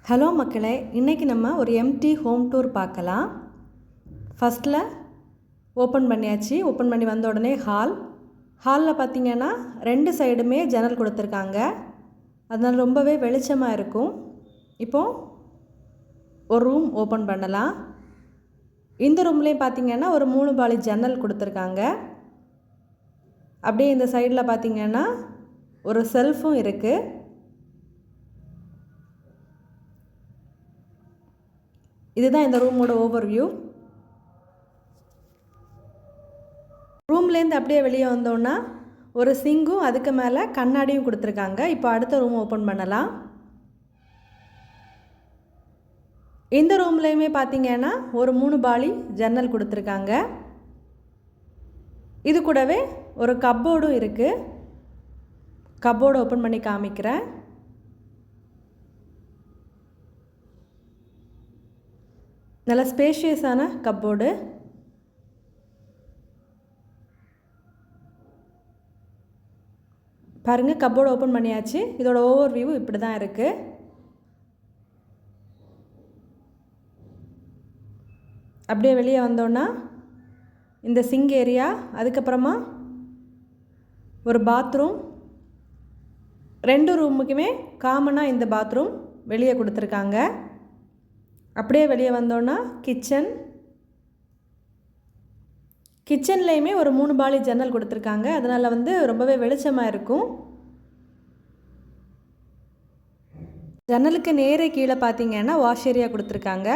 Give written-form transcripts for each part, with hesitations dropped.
Hello மக்களே, இன்றைக்கி நம்ம ஒரு எம்டி ஹோம் டூர் பார்க்கலாம். ஃபஸ்ட்டில் ஓப்பன் பண்ணியாச்சு. ஓப்பன் பண்ணி வந்த உடனே ஹாலில் பார்த்திங்கன்னா 2 சைடுமே ஜன்னல் கொடுத்துருக்காங்க. அதனால் ரொம்பவே வெளிச்சமாக இருக்கும். இப்போது ஒரு ரூம் ஓப்பன் பண்ணலாம். இந்த ரூம்லேயும் பார்த்திங்கன்னா ஒரு 3 பாலி ஜன்னல் கொடுத்துருக்காங்க. அப்படியே இந்த சைடில் பார்த்திங்கன்னா ஒரு செல்ஃபும் இருக்குது. இதுதான் இந்த ரூமோட ஓவர்வியூ. ரூம்லேருந்து அப்படியே வெளியே வந்தோன்னா ஒரு சிங்கும் அதுக்கு மேலே கண்ணாடியும் கொடுத்துருக்காங்க. இப்போ அடுத்த ரூம் ஓப்பன் பண்ணலாம். இந்த ரூம்லேயுமே பார்த்திங்கன்னா ஒரு 3 பாலி ஜன்னல் கொடுத்துருக்காங்க. இது கூடவே ஒரு கப்போர்டும் இருக்குது. கப்போர்டு ஓப்பன் பண்ணி காமிக்கிறேன். நல்ல ஸ்பேஷியஸான கப்போர்டு. பாருங்கள், கப்போர்டு ஓப்பன் பண்ணியாச்சு. இதோட ஓவர் வியூ இப்படி தான் இருக்குது. அப்படியே வெளியே வந்தோன்னா இந்த சிங்க் ஏரியா, அதுக்கப்புறமா ஒரு பாத்ரூம். 2 ரூமுக்குமே காமனாக இந்த பாத்ரூம் வெளியே கொடுத்துருக்காங்க. அப்படியே வெளியே வந்தோன்னா கிச்சன்லேயுமே ஒரு 3 பாலி ஜன்னல் கொடுத்துருக்காங்க. அதனால் ரொம்பவே வெளிச்சமாக இருக்கும். ஜன்னலுக்கு நேரே கீழே பார்த்திங்கன்னா வாஷ் ஏரியா கொடுத்துருக்காங்க.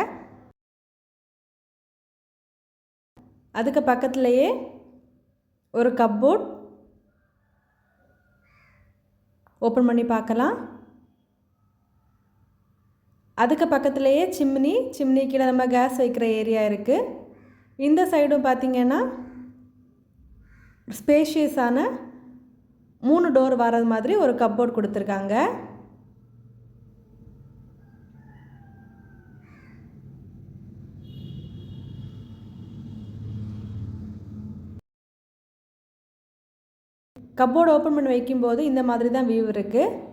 அதுக்கு பக்கத்துலேயே ஒரு கப்போர்ட் ஓப்பன் பண்ணி பார்க்கலாம். அதுக்கு பக்கத்துலேயே சிம்னி கீழே நம்ம கேஸ் வைக்கிற ஏரியா இருக்குது. இந்த சைடும் பார்த்திங்கன்னா ஸ்பேஷியஸான 3 டோர் வர்றது மாதிரி ஒரு கப்போர்ட் கொடுத்துருக்காங்க. கப்போர்டு ஓப்பன் பண்ணி வைக்கும்போது இந்த மாதிரி தான் வியூ இருக்குது.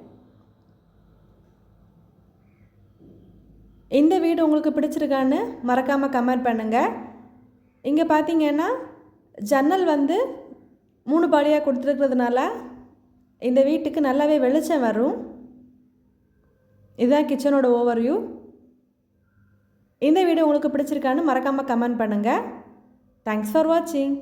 இந்த வீடு உங்களுக்கு பிடிச்சிருக்கான்னு மறக்காமல் கமெண்ட் பண்ணுங்கள். இங்கே பார்த்தீங்கன்னா ஜன்னல் 3 பாலியாக கொடுத்துருக்கிறதுனால இந்த வீட்டுக்கு நல்லாவே வெளிச்சம் வரும். இதுதான் கிச்சனோட ஓவர்வியூ. இந்த வீடியோ உங்களுக்கு பிடிச்சிருக்கான்னு மறக்காமல் கமெண்ட் பண்ணுங்கள். தேங்க்ஸ் ஃபார் வாட்சிங்.